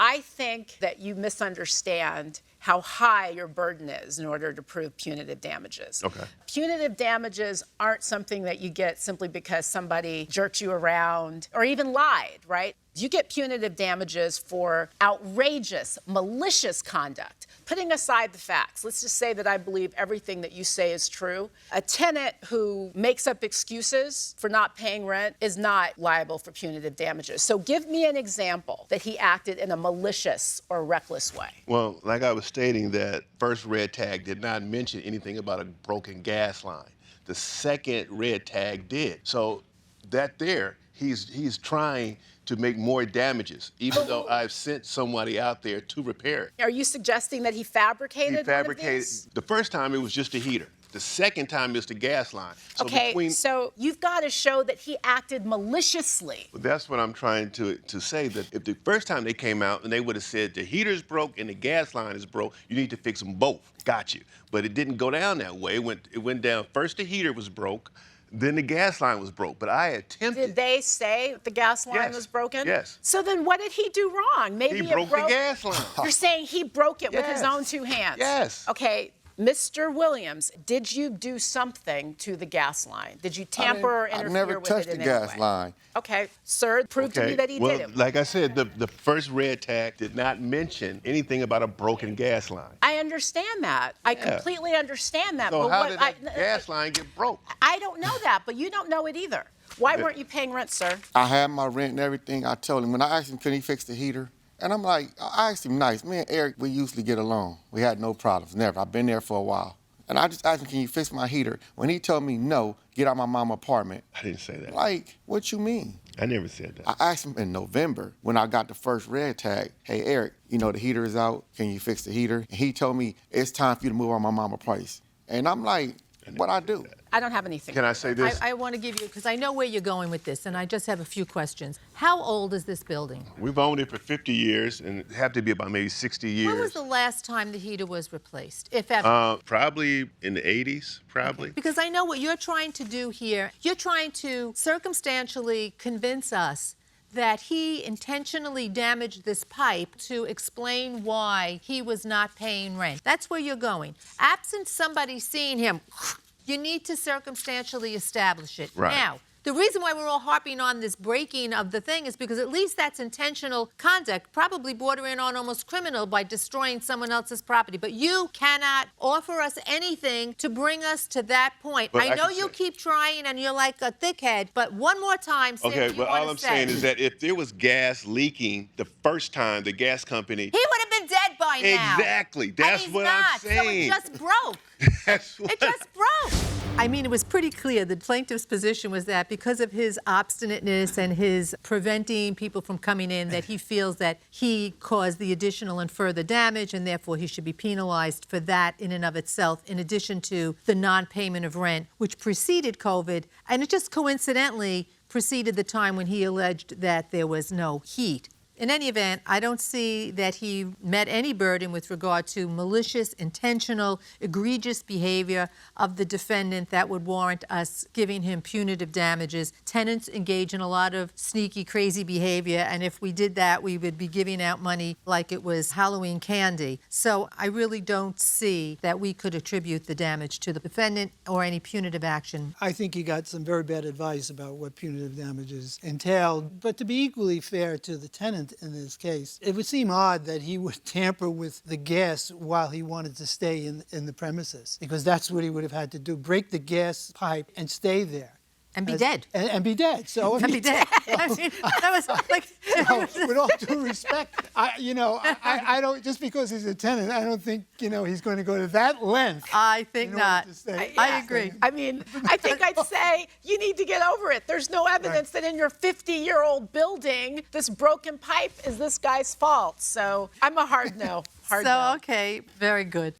I think that you misunderstand how high your burden is in order to prove punitive damages. Okay. Punitive damages aren't something that you get simply because somebody jerked you around or even lied, right? You get punitive damages for outrageous, malicious conduct. Putting aside the facts, let's just say that I believe everything that you say is true. A tenant who makes up excuses for not paying rent is not liable for punitive damages. So give me an example that he acted in a malicious or reckless way. Well, like I was stating, that first red tag did not mention anything about a broken gas line. The second red tag did. So that there, he's trying to make more damages, even though I've sent somebody out there to repair it. Are you suggesting that he fabricated? He fabricated. One of these? The first time it was just a heater. The second time is the gas line. So Okay, so you've got to show that he acted maliciously. That's what I'm trying to say, that if the first time they came out and they would have said the heater's broke and the gas line is broke, you need to fix them both. Got you. But it didn't go down that way. It went down, first the heater was broke, then the gas line was broke. But I attempted. Did they say the gas line was broken? Yes. So then what did he do wrong? Maybe He broke the gas line. You're saying he broke it with his Yes. own two hands? Yes. Okay. Mr. Williams, did you do something to the gas line? Did you tamper or interfere with it in any way? I never touched the gas line. Okay, sir, prove to me that he did it. Like I said, the first red tag did not mention anything about a broken gas line. I understand that. I completely understand that. So but how what did that gas line get broke? I don't know that, but you don't know it either. Why weren't you paying rent, sir? I had my rent and everything. I told him, when I asked him, can he fix the heater? And I'm like, I asked him nice. Me and Eric, we usually get along. We had no problems, never. I've been there for a while. And I just asked him, can you fix my heater? When he told me no, get out my mama's apartment. I didn't say that. Like, what you mean? I never said that. I asked him in November when I got the first red tag, hey, Eric, you know the heater is out. Can you fix the heater? And he told me, it's time for you to move on my mama's place. And I'm like, what I do? I don't have anything. Can I say this? I want to give you, because I know where you're going with this, and I just have a few questions. How old is this building? We've owned it for 50 years, and it have to be about maybe 60 years. When was the last time the heater was replaced, if ever? Probably in the 80s, probably. Because I know what you're trying to do here. You're trying to circumstantially convince us that he intentionally damaged this pipe to explain why he was not paying rent. That's where you're going. Absent somebody seeing him, you need to circumstantially establish it. Right. Now, the reason why we're all harping on this breaking of the thing is because at least that's intentional conduct, probably bordering on almost criminal by destroying someone else's property. But you cannot offer us anything to bring us to that point. But I know you keep trying and you're like a thickhead, but one more time, say Okay, what you well, want all to I'm say. saying is that if there was gas leaking the first time, the gas company. He would have been dead by now. Exactly. That's and he's what not, I'm saying. So it just broke. That's what It just broke. I mean, it was pretty clear the plaintiff's position was that because of his obstinateness and his preventing people from coming in, that he feels that he caused the additional and further damage, and therefore he should be penalized for that in and of itself, in addition to the non-payment of rent, which preceded COVID, and it just coincidentally preceded the time when he alleged that there was no heat. In any event, I don't see that he met any burden with regard to malicious, intentional, egregious behavior of the defendant that would warrant us giving him punitive damages. Tenants engage in a lot of sneaky, crazy behavior, and if we did that, we would be giving out money like it was Halloween candy. So I really don't see that we could attribute the damage to the defendant or any punitive action. I think he got some very bad advice about what punitive damages entailed. But to be equally fair to the tenant in this case, it would seem odd that he would tamper with the gas while he wanted to stay in the premises, because that's what he would have had to do, break the gas pipe and stay there. And be dead. And be dead. So And be dead. I mean, that was like... No, with all due respect, I don't, just because he's a tenant, I don't think, he's going to go to that length. I think not. I agree. I mean, I think I'd say you need to get over it. There's no evidence that in your 50-year-old building, this broken pipe is this guy's fault. So I'm a hard no. Hard no. Okay, very good.